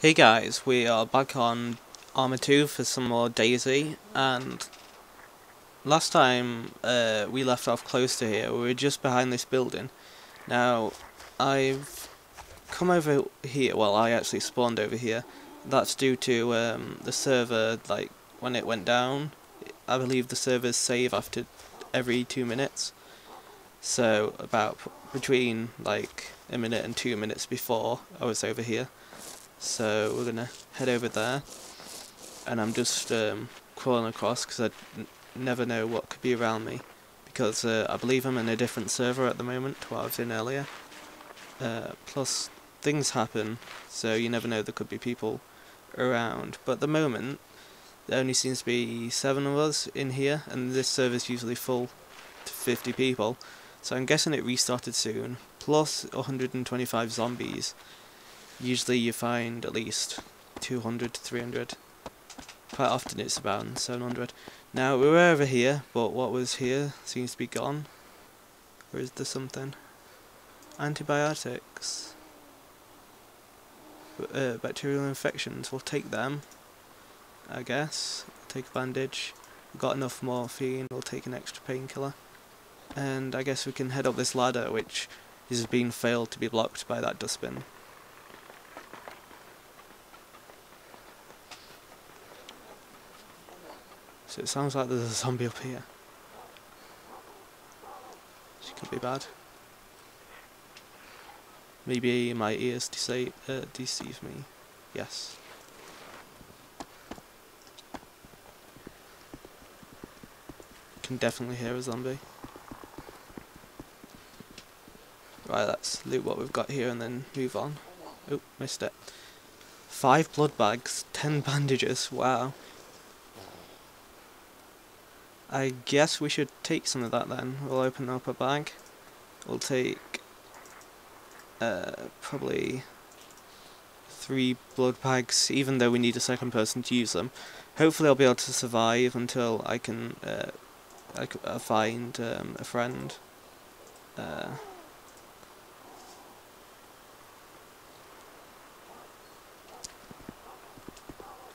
Hey guys, we are back on Arma 2 for some more DayZ, and last time we left off close to here. We were just behind this building. Now, I've come over here, well I actually spawned over here. That's due to the server, like, when it went down, I believe the servers save after every 2 minutes. So, about between like a minute and 2 minutes before I was over here. So we're gonna head over there, and I'm just crawling across because I never know what could be around me, because I believe I'm in a different server at the moment to what I was in earlier. Plus things happen, so you never know, there could be people around, but at the moment there only seems to be 7 of us in here, and this server's usually full to 50 people, so I'm guessing it restarted soon, plus 125 zombies. Usually you find at least 200 to 300. Quite often it's about 700. Now we were over here, but what was here seems to be gone. Or is there something? Antibiotics. Bacterial infections, we'll take them, I guess. Take a bandage. We've got enough morphine, we'll take an extra painkiller. And I guess we can head up this ladder, which is being failed to be blocked by that dustbin. So it sounds like there's a zombie up here. She could be bad. Maybe my ears deceive me. Yes. Can definitely hear a zombie. Right, let's loot what we've got here and then move on. Oh, missed it. 5 blood bags, 10 bandages, wow. I guess we should take some of that then. We'll open up a bag. We'll take probably 3 blood bags, even though we need a second person to use them. Hopefully I'll be able to survive until I can find a friend.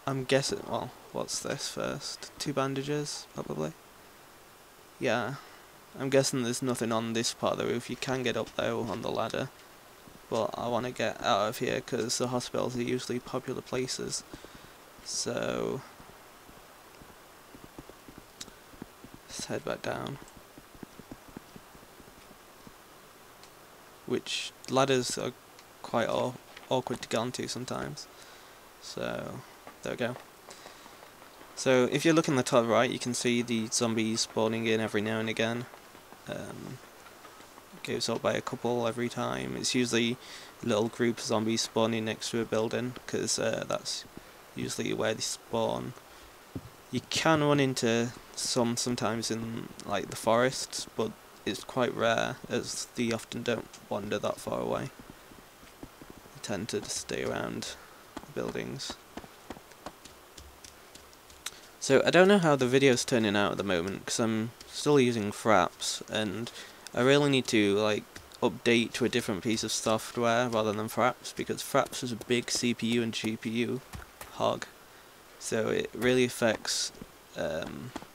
I'm guessing, well, what's this first? 2 bandages, probably? Yeah, I'm guessing there's nothing on this part of the roof. You can get up though on the ladder, but I want to get out of here because the hospitals are usually popular places. So let's head back down. Which ladders are quite awkward to get onto sometimes. So there we go. So if you look in the top right, you can see the zombies spawning in every now and again. Goes up by a couple every time. It's usually a little group of zombies spawning next to a building, because that's usually where they spawn. You can run into some sometimes in like the forests, but it's quite rare, as they often don't wander that far away. They tend to just stay around the buildings. So I don't know how the video's turning out at the moment, because I'm still using Fraps, and I really need to like update to a different piece of software rather than Fraps, because Fraps is a big CPU and GPU hog, so it really affects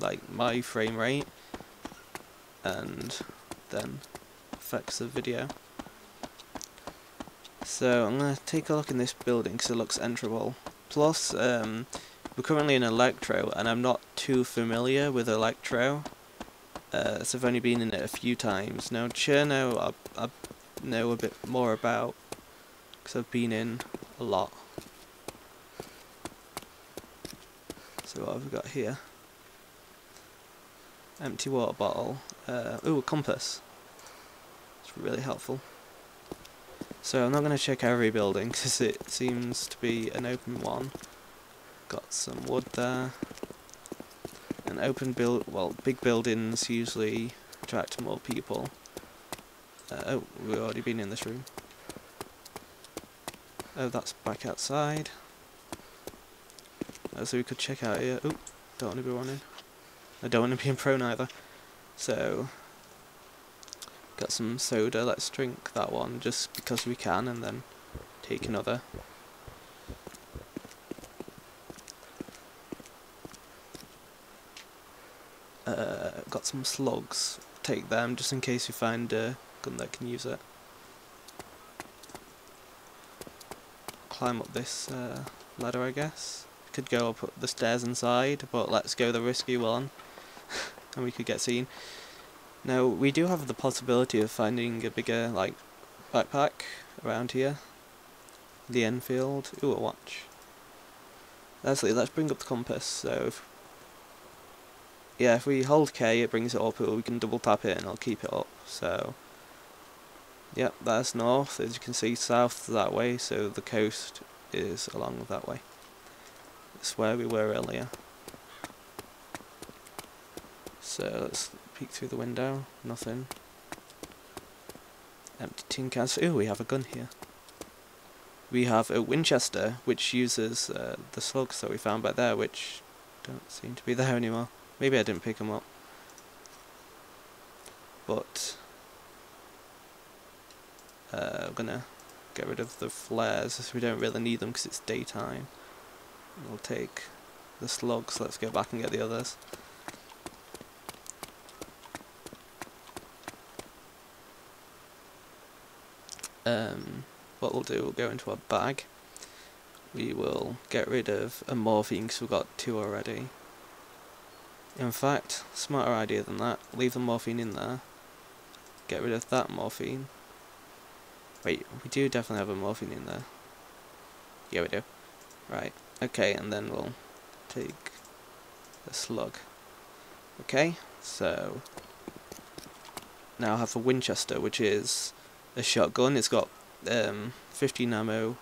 like my frame rate, and then affects the video. So I'm going to take a look in this building because it looks enterable. Plus, we're currently in Electro, and I'm not too familiar with Electro, so I've only been in it a few times. Now Cherno I know a bit more about, because I've been in a lot. So what have we got here? Empty water bottle. Ooh, a compass. It's really helpful. So I'm not going to check every building, because it seems to be an open one. Got some wood there. An open big buildings usually attract more people. Oh, we've already been in this room. Oh, that's back outside. Oh, so we could check out here. Oh, don't want to be running. I don't want to be in prone either. So, got some soda. Let's drink that one just because we can, and then take another. got some slugs. Take them just in case we find a gun that can use it. Climb up this ladder, I guess. Could go up the stairs inside, but let's go the risky one, and we could get seen. Now we do have the possibility of finding a bigger like backpack around here. The Enfield. Ooh, a watch. Actually, let's bring up the compass. So, if we hold K, it brings it up. We can double tap it, and it'll keep it up. So, yep, that's north. As you can see, south that way. So the coast is along that way. It's where we were earlier. So let's peek through the window. Nothing. Empty tin cans. Ooh, we have a gun here. We have a Winchester, which uses the slugs that we found back there, which don't seem to be there anymore. Maybe I didn't pick them up. But I'm gonna get rid of the flares, as we don't really need them because it's daytime. We'll take the slugs. Let's go back and get the others. What we'll do, we'll go into our bag. We will get rid of a morphine because we've got 2 already. In fact, smarter idea than that, leave the morphine in there. Get rid of that morphine. Wait, we do definitely have a morphine in there. Yeah, we do. Right, okay, and then we'll take the slug. Okay, so now I have a Winchester, which is a shotgun. It's got 15 ammo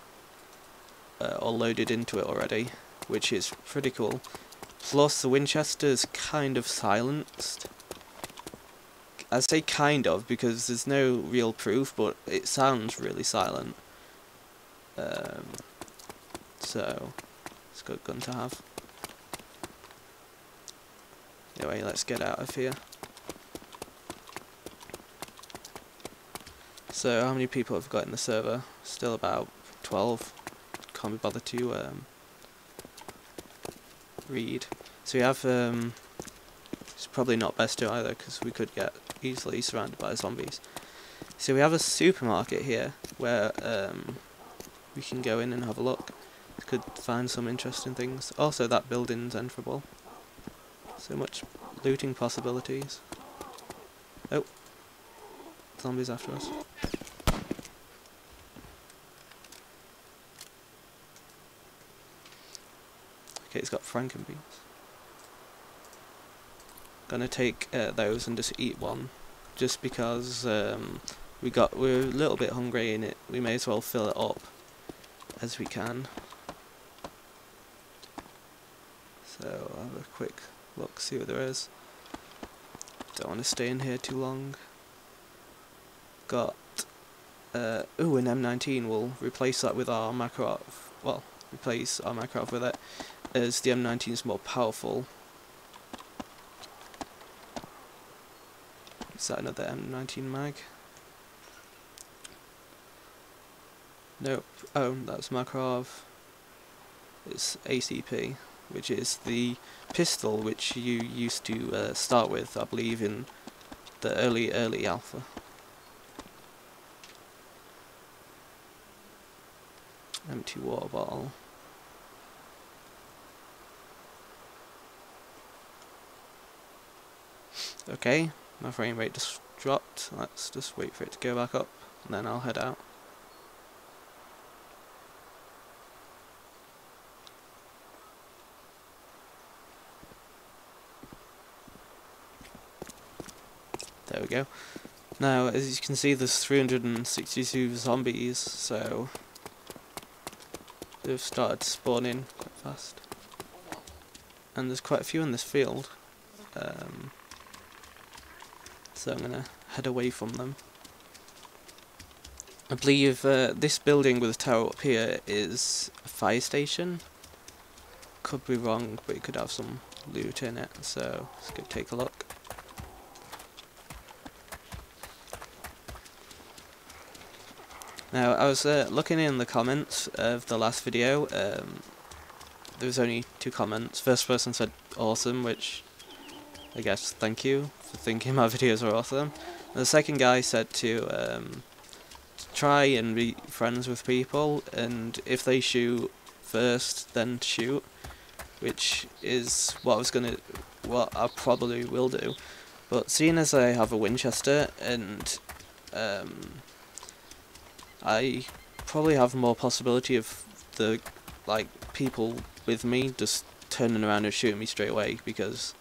all loaded into it already, which is pretty cool. Plus the Winchester's kind of silenced. I say kind of because there's no real proof, but it sounds really silent. So it's a good gun to have. Anyway, let's get out of here. So how many people have got in the server? Still about 12. Can't be bothered to read. So we have it's probably not best to either because we could get easily surrounded by zombies. So we have a supermarket here where we can go in and have a look. Could find some interesting things. Also, that building's enterable. So much looting possibilities. Oh, zombies after us. Okay, it's got frankenbeans. Gonna take those and just eat one, just because we're a little bit hungry in it. We may as well fill it up as we can. So I'll have a quick look, see what there is. Don't want to stay in here too long. Got ooh, an M19. We'll replace that with our Makarov. Well, replace our Makarov with it, as the M19 is more powerful. Is that another M19 mag? Nope. Oh, that's Makarov. It's ACP, which is the pistol which you used to start with, I believe, in the early alpha. Empty water bottle. Okay, my frame rate just dropped. Let's just wait for it to go back up, and then I'll head out. There we go. Now, as you can see, there's 362 zombies, so they've started to spawn in quite fast. And there's quite a few in this field. So I'm gonna head away from them. I believe this building with the tower up here is a fire station. Could be wrong, but it could have some loot in it, so let's go take a look. Now, I was looking in the comments of the last video. There was only 2 comments. First person said awesome, which I guess thank you for thinking my videos are awesome. And the second guy said to try and be friends with people, and if they shoot first, then shoot, which is what I probably will do. But seeing as I have a Winchester and I probably have more possibility of the people with me just turning around and shooting me straight away, because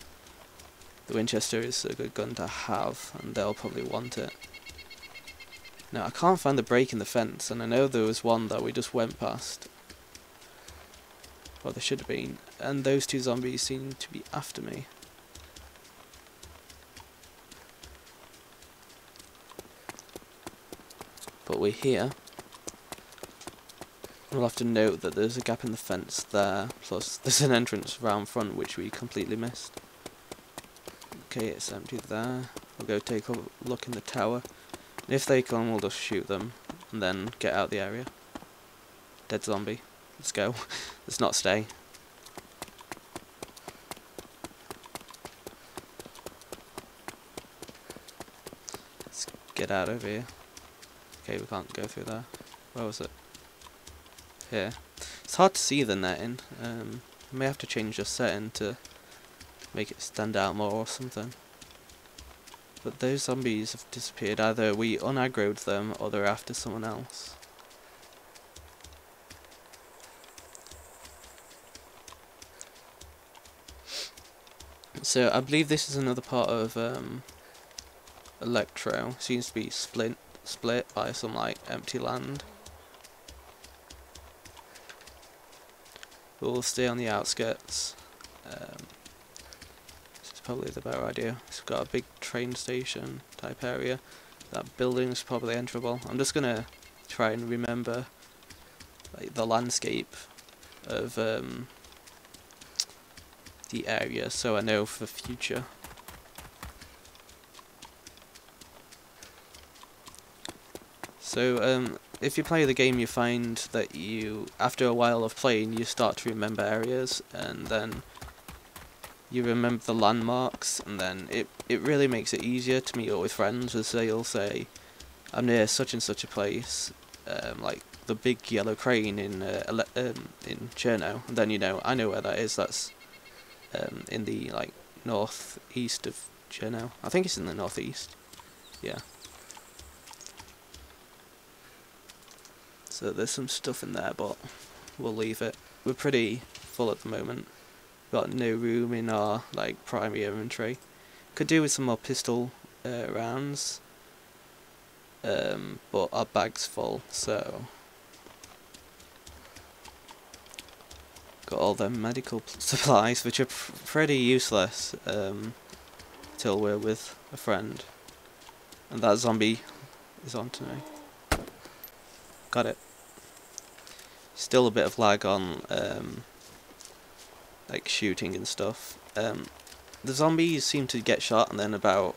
the Winchester is a good gun to have and they'll probably want it. Now I can't find the break in the fence, and I know there was one that we just went past. Well, there should have been, and those two zombies seem to be after me. But we're here. We'll have to note that there's a gap in the fence there, plus there's an entrance round front which we completely missed. Okay, it's empty there. We'll go take a look in the tower. And if they come, we'll just shoot them and then get out the area. Dead zombie. Let's go. Let's not stay. Let's get out of here. Okay, we can't go through there. Where was it? Here. It's hard to see the netting. May have to change the setting to make it stand out more or something. But those zombies have disappeared. Either we unaggroed them or they're after someone else. So I believe this is another part of Electro. Seems to be split by some empty land. We'll stay on the outskirts. This is probably the better idea. It's got a big train station type area. That building's probably enterable. I'm just gonna try and remember the landscape of the area, so I know for future. So if you play the game, you find that after a while of playing, you start to remember areas, and then you remember the landmarks, and then it really makes it easier to meet up with friends, as they'll say, I'm near such and such a place, like the big yellow crane in Cherno, and then I know where that is. That's in the northeast of Cherno. I think it's in the northeast. Yeah. So there's some stuff in there, but we'll leave it. We're pretty full at the moment. Got no room in our primary inventory. Could do with some more pistol rounds, but our bag's full, so got all the medical supplies, which are pretty useless till we're with a friend. And that zombie is on to me. Got it. Still a bit of lag on shooting and stuff. The zombies seem to get shot and then about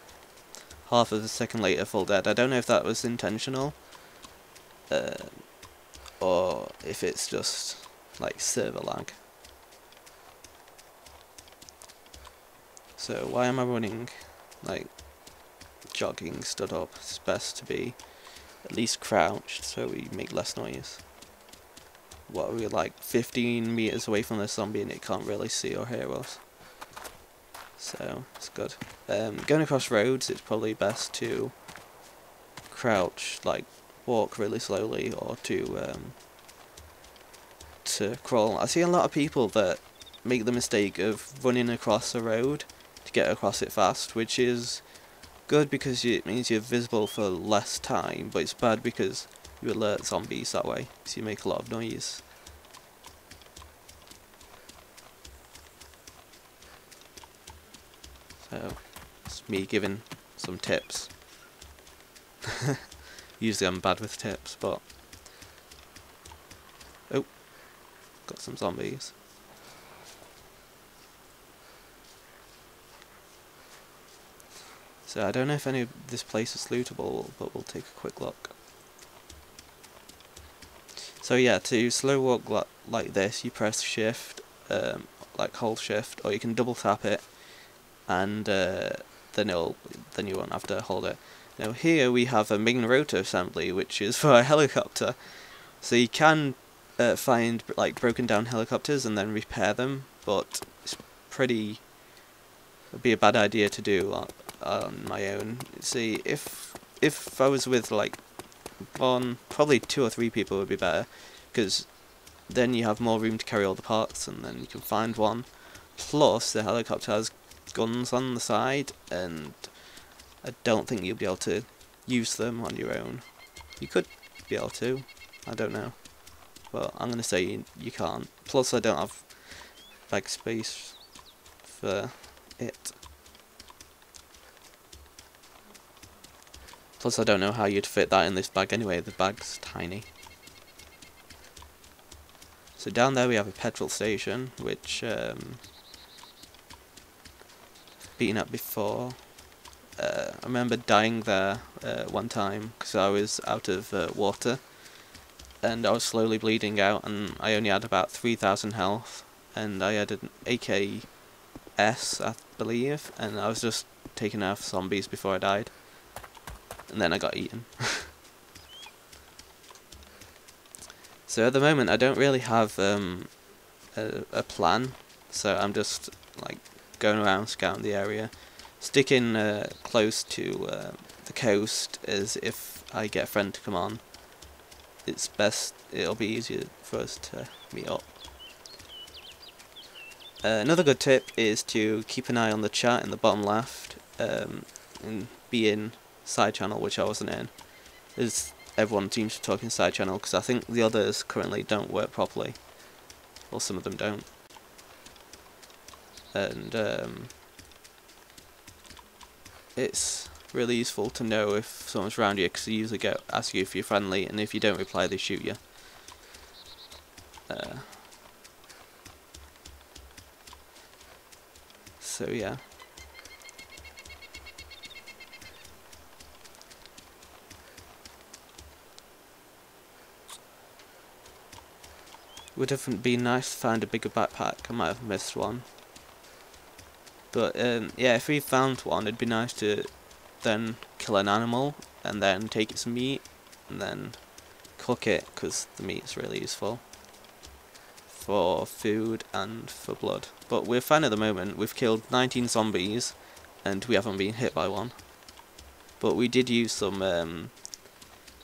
half of a second later fall dead. I don't know if that was intentional or if it's just server lag. So why am I running jogging stood up? It's best to be at least crouched so we make less noise. What are we 15 meters away from the zombie and it can't really see or hear us. So it's good. Going across roads, it's probably best to crouch, walk really slowly, or to crawl. I see a lot of people that make the mistake of running across a road to get across it fast, which is good because it means you're visible for less time, but it's bad because you alert zombies that way, because you make a lot of noise. So, it's me giving some tips. Usually I'm bad with tips, but... Oh, got some zombies. So I don't know if any of this place is lootable, but we'll take a quick look. So yeah, to slow walk like this, you press shift, hold shift, or you can double tap it, and then you won't have to hold it. Now here we have a main rotor assembly, which is for a helicopter. So you can find like broken down helicopters and then repair them, but it's it'd be a bad idea to do on my own. See, if I was with like probably 2 or 3 people would be better, because then you have more room to carry all the parts, and then you can find one. Plus, the helicopter has guns on the side, and I don't think you'll be able to use them on your own. You could be able to, I don't know. But I'm going to say you can't. Plus, I don't have bag space for it. Plus, I don't know how you'd fit that in this bag anyway. The bag's tiny. So down there we have a petrol station, which I've been at before. I remember dying there one time because I was out of water, and I was slowly bleeding out, and I only had about 3,000 health, and I had an AKS, I believe, and I was just taking out zombies before I died, and then I got eaten. So at the moment I don't really have a plan, so I'm just like going around scouting the area, sticking close to the coast, as if I get a friend to come on, it'll be easier for us to meet up. Another good tip is to keep an eye on the chat in the bottom left, and be in side channel, which I wasn't in, as everyone seems to talk in side channel, because I think the others currently don't work properly, or some of them don't. And it's really useful to know if someone's around you, because they usually ask you if you're friendly, and if you don't reply they shoot you. So yeah. Would have been nice to find a bigger backpack. I might have missed one. But yeah, if we found one, it'd be nice to then kill an animal and then take its meat and then cook it, because the meat's really useful for food and for blood. But we're fine at the moment. We've killed 19 zombies and we haven't been hit by one. But we did use some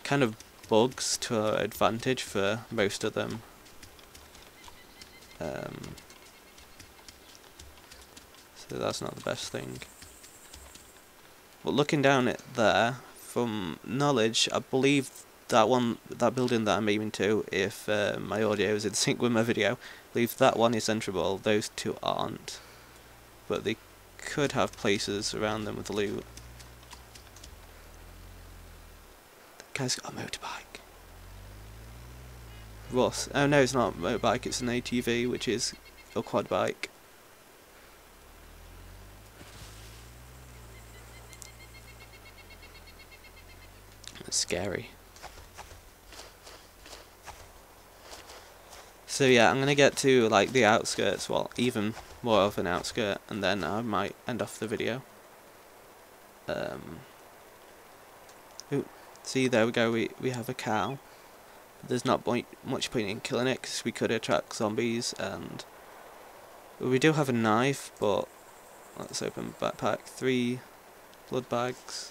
kind of bugs to our advantage for most of them. So that's not the best thing. But looking down at there, from knowledge, I believe that building that I'm aiming to, if my audio is in sync with my video, I believe that one is enterable, those two aren't. But they could have places around them with loot. The guy's got a motorbike. Ross. Oh no, it's not a motorbike, it's an ATV, which is a quad bike. It's scary. So yeah, I'm gonna get to like the outskirts, well, even more of an outskirt, and then I might end off the video. Ooh, see, there we go, we have a cow. There's not much point in killing it, because we could attract zombies, and we do have a knife, but let's open backpack. 3 blood bags.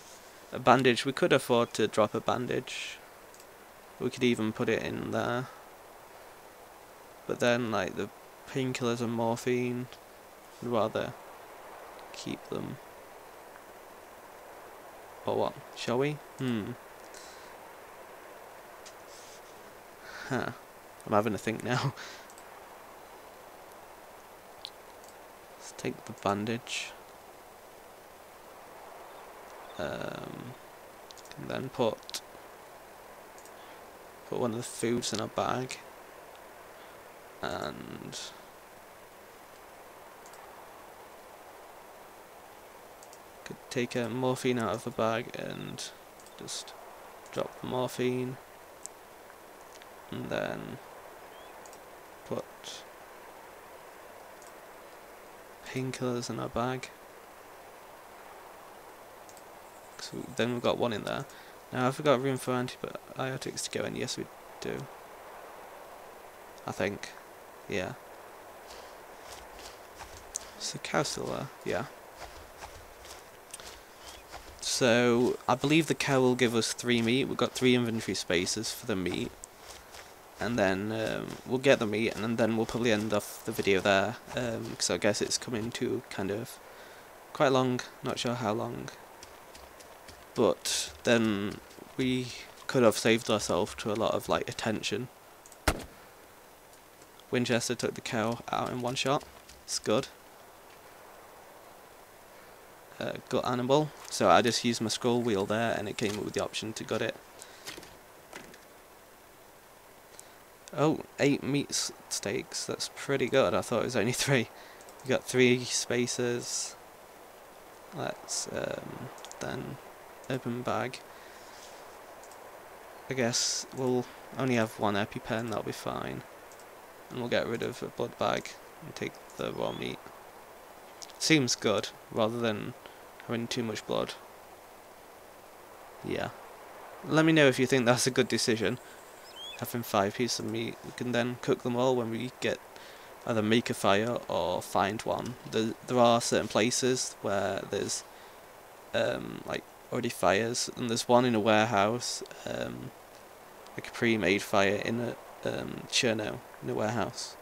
A bandage, we could afford to drop a bandage. We could even put it in there. But then, like, the painkillers and morphine, I'd rather keep them. Or what? Shall we? Huh. I'm having to think now. Let's take the bandage. And then put one of the foods in a bag, and could take a morphine out of the bag and just drop the morphine, and then put painkillers in our bag. then we've got one in there. Now have we got room for antibiotics to go in? Yes we do. I think. Yeah. Is the cow still there? Yeah. So I believe the cow will give us 3 meat. We've got 3 inventory spaces for the meat. And then we'll get the meat, and then we'll probably end off the video there, because I guess it's coming to kind of quite long, not sure how long, but then we could have saved ourselves to a lot of like attention. Winchester took the cow out in 1 shot. It's good. Gut animal, so I just used my scroll wheel there and it came up with the option to gut it. Oh, 8 meat steaks, that's pretty good. I thought it was only 3. We got 3 spaces. Let's then open bag. I guess we'll only have 1 EpiPen, that'll be fine. And we'll get rid of a blood bag and take the raw meat. Seems good, rather than having too much blood. Yeah. Let me know if you think that's a good decision. Having 5 pieces of meat, we can then cook them all when we get either make a fire or find one. There are certain places where there's like already fires, and there's one in a warehouse, like a pre-made fire in a churno in a warehouse.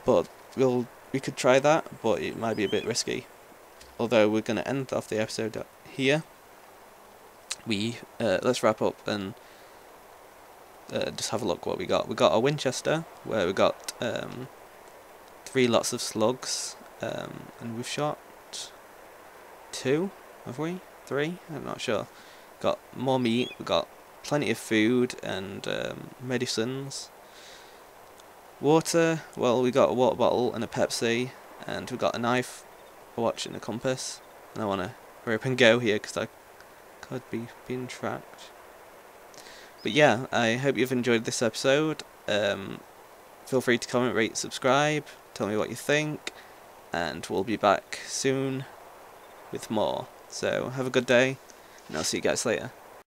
But we could try that, but it might be a bit risky. Although we're going to end off the episode here. Let's wrap up and just have a look what we got. We got a Winchester where we got 3 lots of slugs, and we've shot 2, have we? 3? I'm not sure. Got more meat, we got plenty of food and medicines. Water, well we got a water bottle and a Pepsi, and we got a knife, a watch and a compass. And I want to hurry up and go here because I could be being tracked. But yeah, I hope you've enjoyed this episode. Feel free to comment, rate, subscribe, tell me what you think, and we'll be back soon with more. So have a good day, and I'll see you guys later.